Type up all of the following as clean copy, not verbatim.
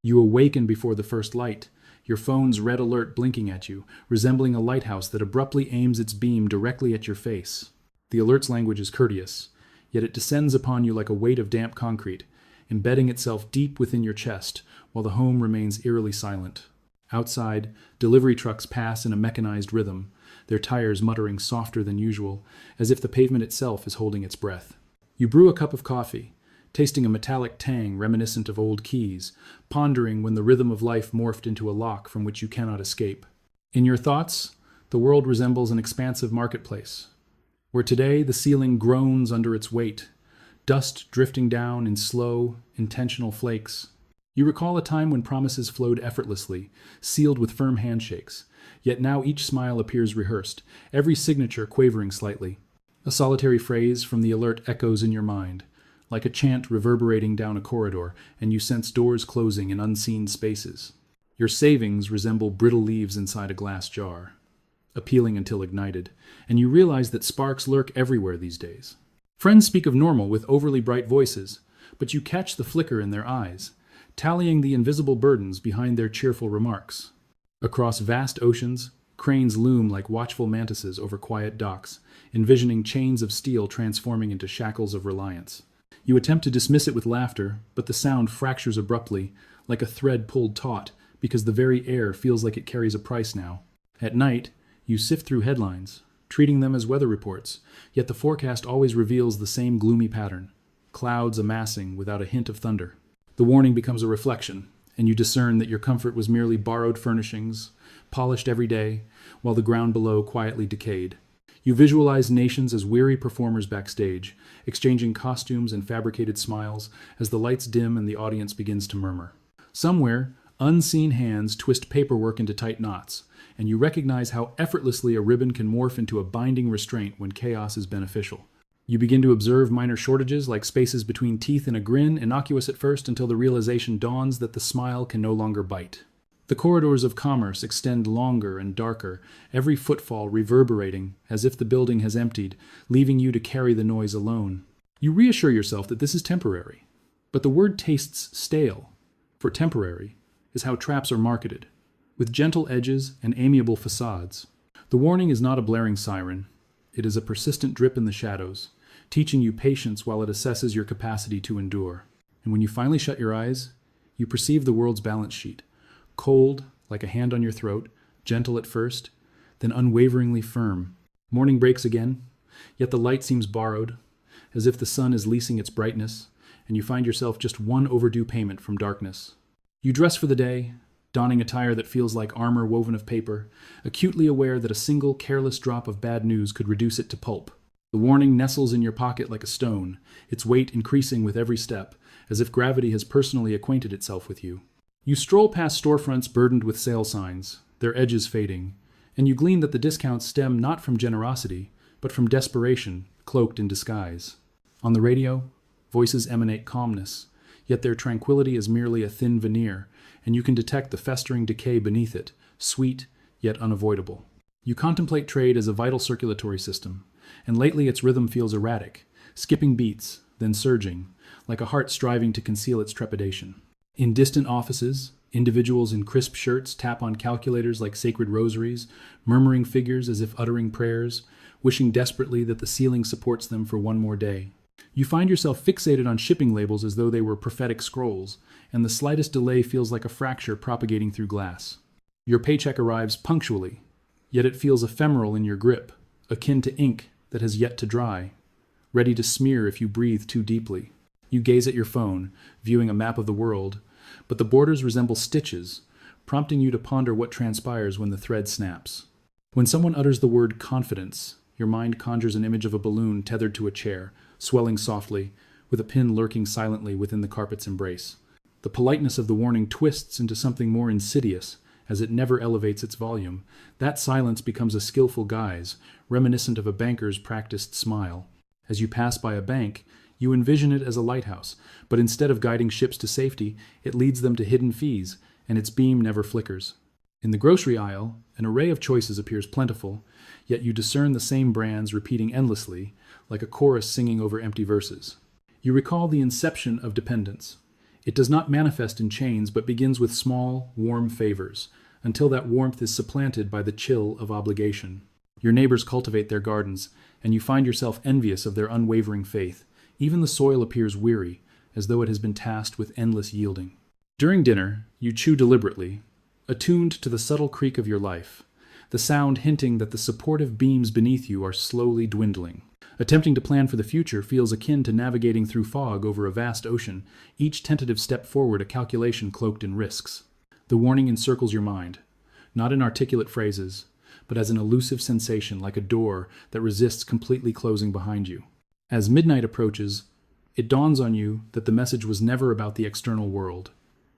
You awaken before the first light, your phone's red alert blinking at you, resembling a lighthouse that abruptly aims its beam directly at your face. The alert's language is courteous, yet it descends upon you like a weight of damp concrete, embedding itself deep within your chest, while the home remains eerily silent. Outside, delivery trucks pass in a mechanized rhythm, their tires muttering softer than usual, as if the pavement itself is holding its breath. You brew a cup of coffee, tasting a metallic tang reminiscent of old keys, pondering when the rhythm of life morphed into a lock from which you cannot escape. In your thoughts, the world resembles an expansive marketplace, where today the ceiling groans under its weight, dust drifting down in slow, intentional flakes. You recall a time when promises flowed effortlessly, sealed with firm handshakes, yet now each smile appears rehearsed, every signature quavering slightly. A solitary phrase from the alert echoes in your mind, like a chant reverberating down a corridor, and you sense doors closing in unseen spaces. Your savings resemble brittle leaves inside a glass jar, appealing until ignited, and you realize that sparks lurk everywhere these days. Friends speak of normal with overly bright voices, but you catch the flicker in their eyes, tallying the invisible burdens behind their cheerful remarks. Across vast oceans, cranes loom like watchful mantises over quiet docks, envisioning chains of steel transforming into shackles of reliance. You attempt to dismiss it with laughter, but the sound fractures abruptly, like a thread pulled taut, because the very air feels like it carries a price now. At night, you sift through headlines, treating them as weather reports, yet the forecast always reveals the same gloomy pattern, clouds amassing without a hint of thunder. The warning becomes a reflection, and you discern that your comfort was merely borrowed furnishings, polished every day, while the ground below quietly decayed. You visualize nations as weary performers backstage, exchanging costumes and fabricated smiles as the lights dim and the audience begins to murmur. Somewhere, unseen hands twist paperwork into tight knots, and you recognize how effortlessly a ribbon can morph into a binding restraint when chaos is beneficial. You begin to observe minor shortages like spaces between teeth in a grin, innocuous at first until the realization dawns that the smile can no longer bite. The corridors of commerce extend longer and darker, every footfall reverberating as if the building has emptied, leaving you to carry the noise alone. You reassure yourself that this is temporary, but the word tastes stale, for temporary is how traps are marketed, with gentle edges and amiable facades. The warning is not a blaring siren. It is a persistent drip in the shadows, teaching you patience while it assesses your capacity to endure. And when you finally shut your eyes, you perceive the world's balance sheet, cold like a hand on your throat, gentle at first, then unwaveringly firm. Morning breaks again, yet the light seems borrowed, as if the sun is leasing its brightness, and you find yourself just one overdue payment from darkness. You dress for the day, donning attire that feels like armor woven of paper, acutely aware that a single careless drop of bad news could reduce it to pulp. The warning nestles in your pocket like a stone, its weight increasing with every step, as if gravity has personally acquainted itself with you. You stroll past storefronts burdened with sale signs, their edges fading, and you glean that the discounts stem not from generosity, but from desperation, cloaked in disguise. On the radio, voices emanate calmness, yet their tranquility is merely a thin veneer, and you can detect the festering decay beneath it, sweet yet unavoidable. You contemplate trade as a vital circulatory system, and lately its rhythm feels erratic, skipping beats, then surging, like a heart striving to conceal its trepidation. In distant offices, individuals in crisp shirts tap on calculators like sacred rosaries, murmuring figures as if uttering prayers, wishing desperately that the ceiling supports them for one more day. You find yourself fixated on shipping labels as though they were prophetic scrolls, and the slightest delay feels like a fracture propagating through glass. Your paycheck arrives punctually, yet it feels ephemeral in your grip, akin to ink that has yet to dry, ready to smear if you breathe too deeply. You gaze at your phone, viewing a map of the world, but the borders resemble stitches, prompting you to ponder what transpires when the thread snaps. When someone utters the word confidence, your mind conjures an image of a balloon tethered to a chair, swelling softly, with a pin lurking silently within the carpet's embrace. The politeness of the warning twists into something more insidious, as it never elevates its volume. That silence becomes a skillful guise, reminiscent of a banker's practiced smile. As you pass by a bank, you envision it as a lighthouse, but instead of guiding ships to safety, it leads them to hidden fees, and its beam never flickers. In the grocery aisle, an array of choices appears plentiful, yet you discern the same brands repeating endlessly, like a chorus singing over empty verses. You recall the inception of dependence. It does not manifest in chains, but begins with small, warm favors, until that warmth is supplanted by the chill of obligation. Your neighbors cultivate their gardens, and you find yourself envious of their unwavering faith. Even the soil appears weary, as though it has been tasked with endless yielding. During dinner, you chew deliberately, attuned to the subtle creak of your life, the sound hinting that the supportive beams beneath you are slowly dwindling. Attempting to plan for the future feels akin to navigating through fog over a vast ocean, each tentative step forward a calculation cloaked in risks. The warning encircles your mind, not in articulate phrases, but as an elusive sensation like a door that resists completely closing behind you. As midnight approaches, it dawns on you that the message was never about the external world.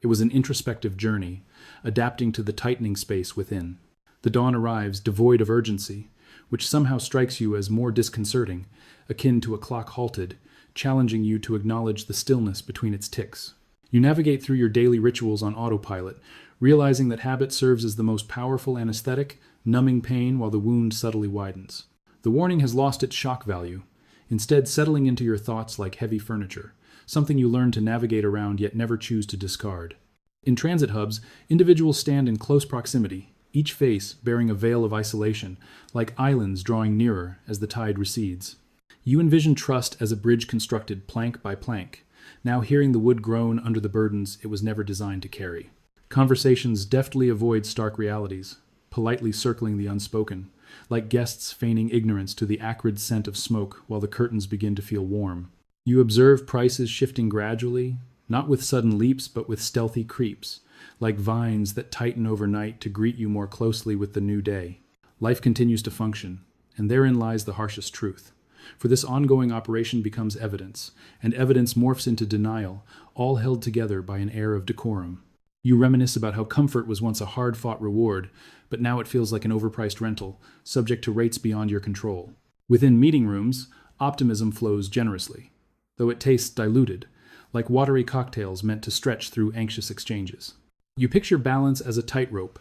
It was an introspective journey, adapting to the tightening space within. The dawn arrives devoid of urgency, which somehow strikes you as more disconcerting, akin to a clock halted, challenging you to acknowledge the stillness between its ticks. You navigate through your daily rituals on autopilot, realizing that habit serves as the most powerful anesthetic, numbing pain while the wound subtly widens. The warning has lost its shock value, instead settling into your thoughts like heavy furniture, something you learn to navigate around yet never choose to discard. In transit hubs, individuals stand in close proximity, each face bearing a veil of isolation, like islands drawing nearer as the tide recedes. You envision trust as a bridge constructed plank by plank, now hearing the wood groan under the burdens it was never designed to carry. Conversations deftly avoid stark realities, politely circling the unspoken, like guests feigning ignorance to the acrid scent of smoke while the curtains begin to feel warm. You observe prices shifting gradually, not with sudden leaps but with stealthy creeps, like vines that tighten overnight to greet you more closely with the new day. Life continues to function, and therein lies the harshest truth. For this ongoing operation becomes evidence, and evidence morphs into denial, all held together by an air of decorum. You reminisce about how comfort was once a hard-fought reward, but now it feels like an overpriced rental, subject to rates beyond your control. Within meeting rooms, optimism flows generously, though it tastes diluted, like watery cocktails meant to stretch through anxious exchanges. You picture balance as a tightrope,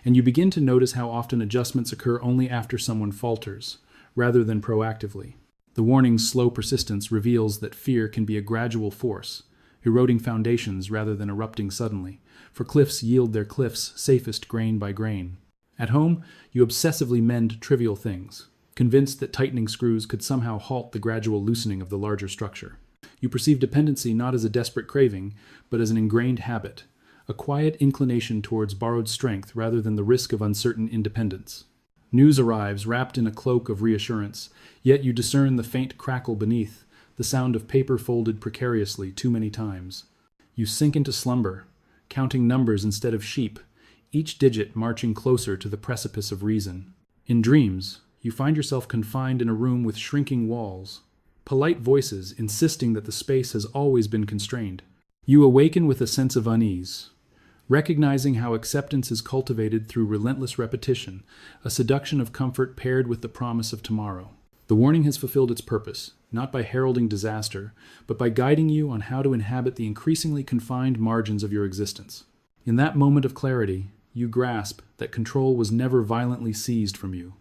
and you begin to notice how often adjustments occur only after someone falters, rather than proactively. The warning's slow persistence reveals that fear can be a gradual force, eroding foundations rather than erupting suddenly, for cliffs yield their cliffs safest grain by grain. At home, you obsessively mend trivial things, convinced that tightening screws could somehow halt the gradual loosening of the larger structure. You perceive dependency not as a desperate craving, but as an ingrained habit, a quiet inclination towards borrowed strength rather than the risk of uncertain independence. News arrives wrapped in a cloak of reassurance, yet you discern the faint crackle beneath, the sound of paper folded precariously too many times. You sink into slumber, counting numbers instead of sheep, each digit marching closer to the precipice of reason. In dreams, you find yourself confined in a room with shrinking walls, polite voices insisting that the space has always been constrained. You awaken with a sense of unease, recognizing how acceptance is cultivated through relentless repetition, a seduction of comfort paired with the promise of tomorrow. The warning has fulfilled its purpose, not by heralding disaster, but by guiding you on how to inhabit the increasingly confined margins of your existence. In that moment of clarity, you grasp that control was never violently seized from you.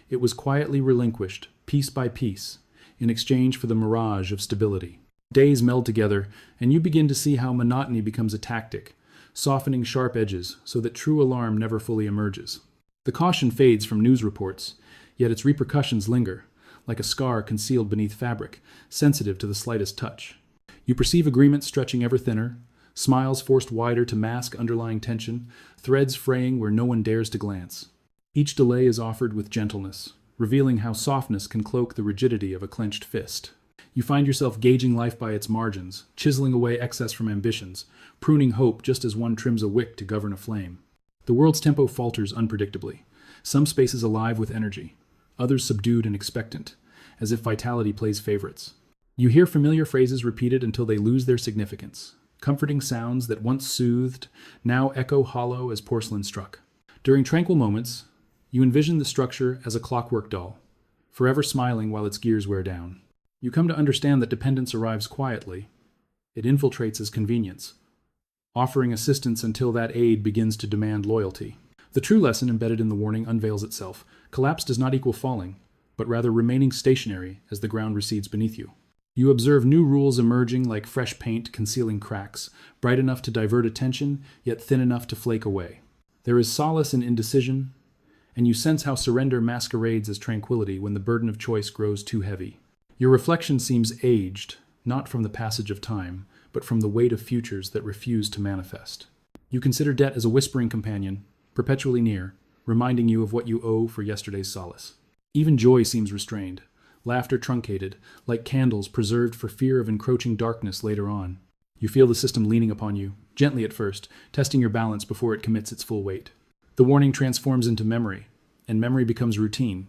It was quietly relinquished, piece by piece, in exchange for the mirage of stability. Days meld together, and you begin to see how monotony becomes a tactic, softening sharp edges so that true alarm never fully emerges. The caution fades from news reports, yet its repercussions linger, like a scar concealed beneath fabric, sensitive to the slightest touch. You perceive agreements stretching ever thinner, smiles forced wider to mask underlying tension, threads fraying where no one dares to glance. Each delay is offered with gentleness, revealing how softness can cloak the rigidity of a clenched fist. You find yourself gauging life by its margins, chiseling away excess from ambitions, pruning hope just as one trims a wick to govern a flame. The world's tempo falters unpredictably, some spaces alive with energy, others subdued and expectant, as if vitality plays favorites. You hear familiar phrases repeated until they lose their significance, comforting sounds that once soothed, now echo hollow as porcelain struck. During tranquil moments, you envision the structure as a clockwork doll, forever smiling while its gears wear down. You come to understand that dependence arrives quietly. It infiltrates as convenience, offering assistance until that aid begins to demand loyalty. The true lesson embedded in the warning unveils itself. Collapse does not equal falling, but rather remaining stationary as the ground recedes beneath you. You observe new rules emerging like fresh paint concealing cracks, bright enough to divert attention, yet thin enough to flake away. There is solace in indecision, and you sense how surrender masquerades as tranquility when the burden of choice grows too heavy. Your reflection seems aged, not from the passage of time, but from the weight of futures that refuse to manifest. You consider debt as a whispering companion, perpetually near, reminding you of what you owe for yesterday's solace. Even joy seems restrained, laughter truncated, like candles preserved for fear of encroaching darkness later on. You feel the system leaning upon you, gently at first, testing your balance before it commits its full weight. The warning transforms into memory, and memory becomes routine,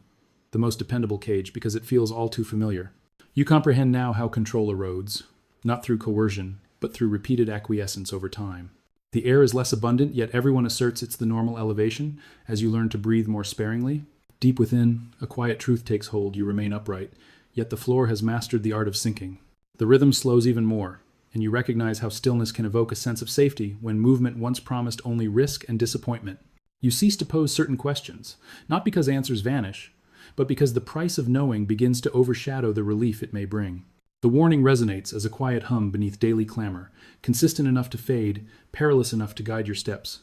the most dependable cage because it feels all too familiar. You comprehend now how control erodes, not through coercion, but through repeated acquiescence over time. The air is less abundant, yet everyone asserts it's the normal elevation as you learn to breathe more sparingly. Deep within, a quiet truth takes hold. You remain upright, yet the floor has mastered the art of sinking. The rhythm slows even more, and you recognize how stillness can evoke a sense of safety when movement once promised only risk and disappointment. You cease to pose certain questions, not because answers vanish, but because the price of knowing begins to overshadow the relief it may bring. The warning resonates as a quiet hum beneath daily clamor, consistent enough to fade, perilous enough to guide your steps.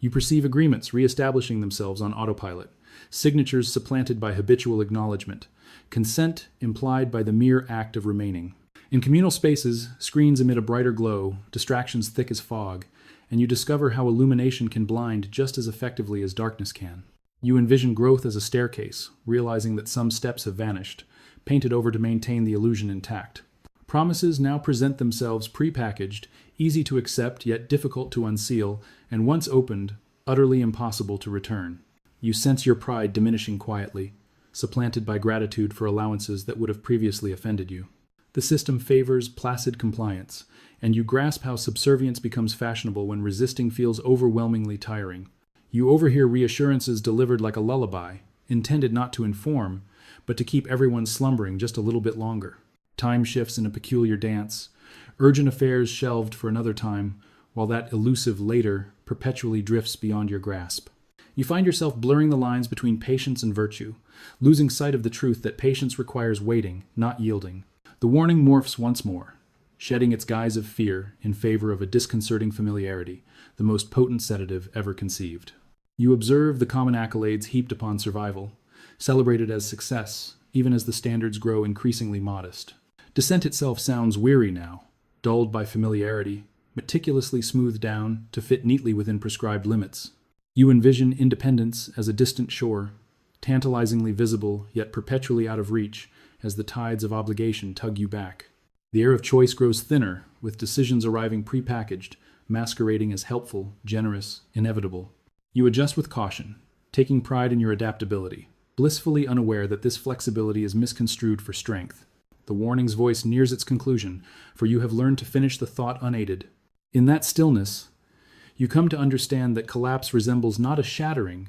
You perceive agreements reestablishing themselves on autopilot, signatures supplanted by habitual acknowledgement, consent implied by the mere act of remaining. In communal spaces, screens emit a brighter glow, distractions thick as fog, and you discover how illumination can blind just as effectively as darkness can. You envision growth as a staircase, realizing that some steps have vanished, painted over to maintain the illusion intact. Promises now present themselves pre-packaged, easy to accept yet difficult to unseal, and once opened, utterly impossible to return. You sense your pride diminishing quietly, supplanted by gratitude for allowances that would have previously offended you. The system favors placid compliance, and you grasp how subservience becomes fashionable when resisting feels overwhelmingly tiring. You overhear reassurances delivered like a lullaby, intended not to inform, but to keep everyone slumbering just a little bit longer. Time shifts in a peculiar dance, urgent affairs shelved for another time, while that elusive later perpetually drifts beyond your grasp. You find yourself blurring the lines between patience and virtue, losing sight of the truth that patience requires waiting, not yielding. The warning morphs once more, shedding its guise of fear in favor of a disconcerting familiarity, the most potent sedative ever conceived. You observe the common accolades heaped upon survival, celebrated as success, even as the standards grow increasingly modest. Dissent itself sounds weary now, dulled by familiarity, meticulously smoothed down to fit neatly within prescribed limits. You envision independence as a distant shore, tantalizingly visible yet perpetually out of reach as the tides of obligation tug you back. The air of choice grows thinner, with decisions arriving prepackaged, masquerading as helpful, generous, inevitable. You adjust with caution, taking pride in your adaptability, blissfully unaware that this flexibility is misconstrued for strength. The warning's voice nears its conclusion, for you have learned to finish the thought unaided. In that stillness, you come to understand that collapse resembles not a shattering,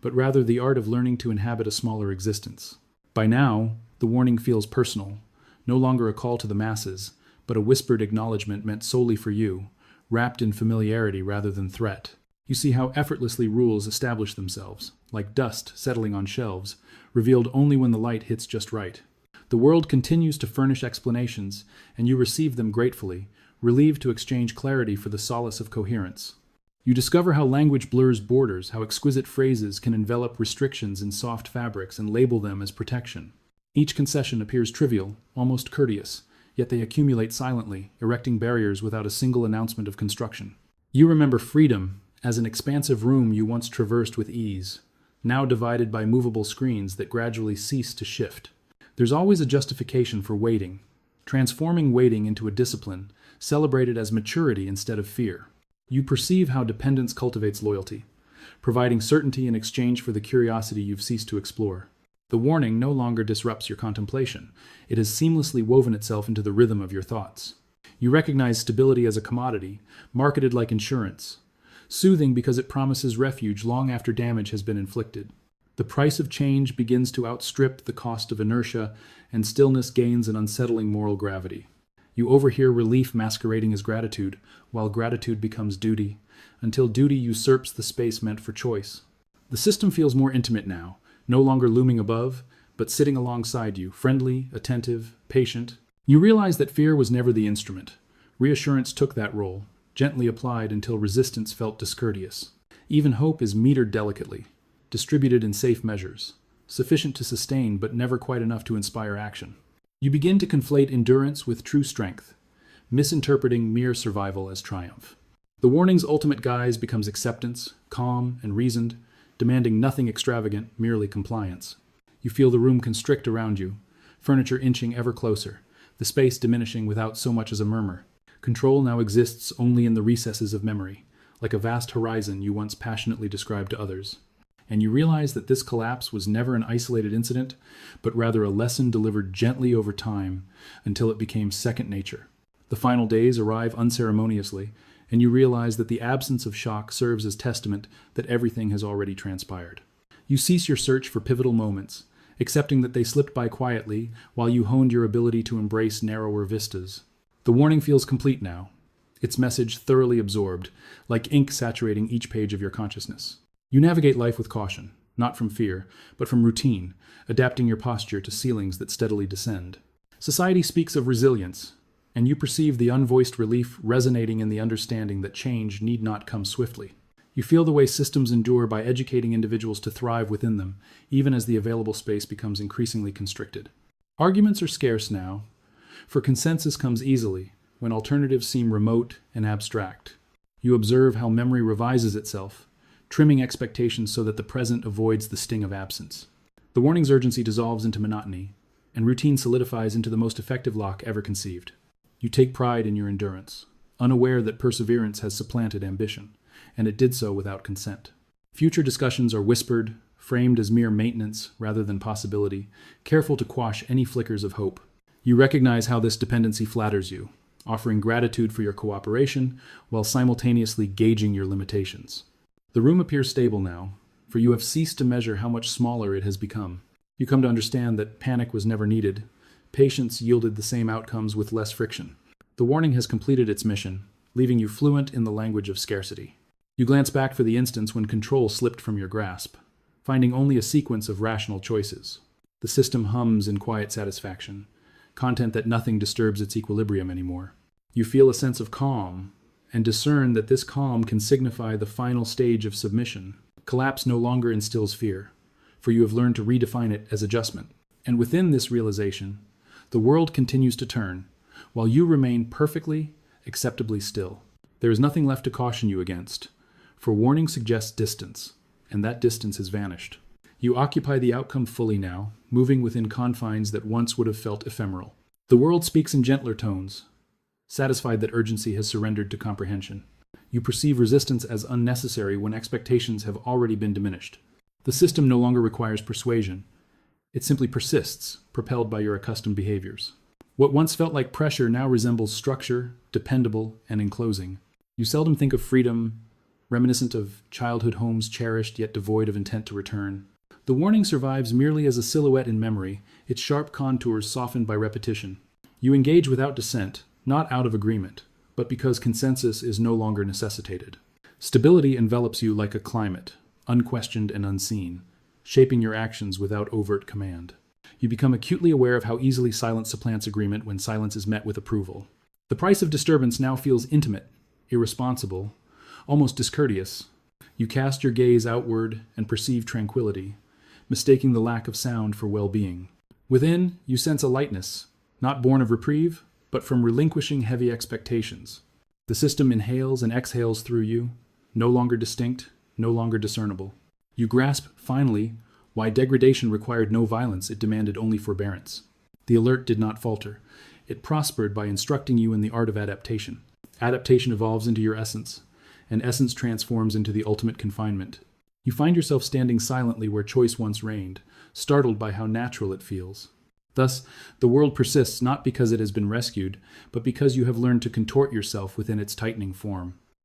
but rather the art of learning to inhabit a smaller existence. By now, the warning feels personal, no longer a call to the masses, but a whispered acknowledgement meant solely for you, wrapped in familiarity rather than threat. You see how effortlessly rules establish themselves, like dust settling on shelves, revealed only when the light hits just right. The world continues to furnish explanations, and you receive them gratefully, relieved to exchange clarity for the solace of coherence. You discover how language blurs borders, how exquisite phrases can envelop restrictions in soft fabrics and label them as protection. Each concession appears trivial, almost courteous, yet they accumulate silently, erecting barriers without a single announcement of construction. You remember freedom as an expansive room you once traversed with ease, now divided by movable screens that gradually cease to shift. There's always a justification for waiting, transforming waiting into a discipline, celebrated as maturity instead of fear. You perceive how dependence cultivates loyalty, providing certainty in exchange for the curiosity you've ceased to explore. The warning no longer disrupts your contemplation. It has seamlessly woven itself into the rhythm of your thoughts. You recognize stability as a commodity, marketed like insurance, soothing because it promises refuge long after damage has been inflicted. The price of change begins to outstrip the cost of inertia, and stillness gains an unsettling moral gravity. You overhear relief masquerading as gratitude, while gratitude becomes duty, until duty usurps the space meant for choice. The system feels more intimate now, no longer looming above, but sitting alongside you, friendly, attentive, patient. You realize that fear was never the instrument. Reassurance took that role, gently applied until resistance felt discourteous. Even hope is metered delicately, distributed in safe measures, sufficient to sustain but never quite enough to inspire action. You begin to conflate endurance with true strength, misinterpreting mere survival as triumph. The warning's ultimate guise becomes acceptance, calm and reasoned, demanding nothing extravagant, merely compliance. You feel the room constrict around you, furniture inching ever closer, the space diminishing without so much as a murmur. Control now exists only in the recesses of memory, like a vast horizon you once passionately described to others. And you realize that this collapse was never an isolated incident, but rather a lesson delivered gently over time until it became second nature. The final days arrive unceremoniously, and you realize that the absence of shock serves as testament that everything has already transpired. You cease your search for pivotal moments, accepting that they slipped by quietly while you honed your ability to embrace narrower vistas. The warning feels complete now, its message thoroughly absorbed, like ink saturating each page of your consciousness. You navigate life with caution, not from fear, but from routine, adapting your posture to ceilings that steadily descend. Society speaks of resilience, and you perceive the unvoiced relief resonating in the understanding that change need not come swiftly. You feel the way systems endure by educating individuals to thrive within them, even as the available space becomes increasingly constricted. Arguments are scarce now, for consensus comes easily when alternatives seem remote and abstract. You observe how memory revises itself, trimming expectations so that the present avoids the sting of absence. The warning's urgency dissolves into monotony, and routine solidifies into the most effective lock ever conceived. You take pride in your endurance, unaware that perseverance has supplanted ambition, and it did so without consent. Future discussions are whispered, framed as mere maintenance rather than possibility, careful to quash any flickers of hope. You recognize how this dependency flatters you, offering gratitude for your cooperation while simultaneously gauging your limitations. The room appears stable now, for you have ceased to measure how much smaller it has become. You come to understand that panic was never needed. Patience yielded the same outcomes with less friction. The warning has completed its mission, leaving you fluent in the language of scarcity. You glance back for the instance when control slipped from your grasp, finding only a sequence of rational choices. The system hums in quiet satisfaction, content that nothing disturbs its equilibrium anymore. You feel a sense of calm, and discern that this calm can signify the final stage of submission. Collapse no longer instills fear, for you have learned to redefine it as adjustment. And within this realization, the world continues to turn, while you remain perfectly, acceptably still. There is nothing left to caution you against, for warning suggests distance, and that distance has vanished. You occupy the outcome fully now, moving within confines that once would have felt ephemeral. The world speaks in gentler tones, satisfied that urgency has surrendered to comprehension. You perceive resistance as unnecessary when expectations have already been diminished. The system no longer requires persuasion. It simply persists, propelled by your accustomed behaviors. What once felt like pressure now resembles structure, dependable, and enclosing. You seldom think of freedom, reminiscent of childhood homes cherished yet devoid of intent to return. The warning survives merely as a silhouette in memory, its sharp contours softened by repetition. You engage without dissent, not out of agreement, but because consensus is no longer necessitated. Stability envelops you like a climate, unquestioned and unseen, shaping your actions without overt command. You become acutely aware of how easily silence supplants agreement when silence is met with approval. The price of disturbance now feels intimate, irresponsible, almost discourteous. You cast your gaze outward and perceive tranquility, mistaking the lack of sound for well-being. Within, you sense a lightness, not born of reprieve, but from relinquishing heavy expectations. The system inhales and exhales through you, no longer distinct, no longer discernible. You grasp, finally, why degradation required no violence, it demanded only forbearance. The alert did not falter. It prospered by instructing you in the art of adaptation. Adaptation evolves into your essence, and essence transforms into the ultimate confinement. You find yourself standing silently where choice once reigned, startled by how natural it feels. Thus, the world persists not because it has been rescued, but because you have learned to contort yourself within its tightening form.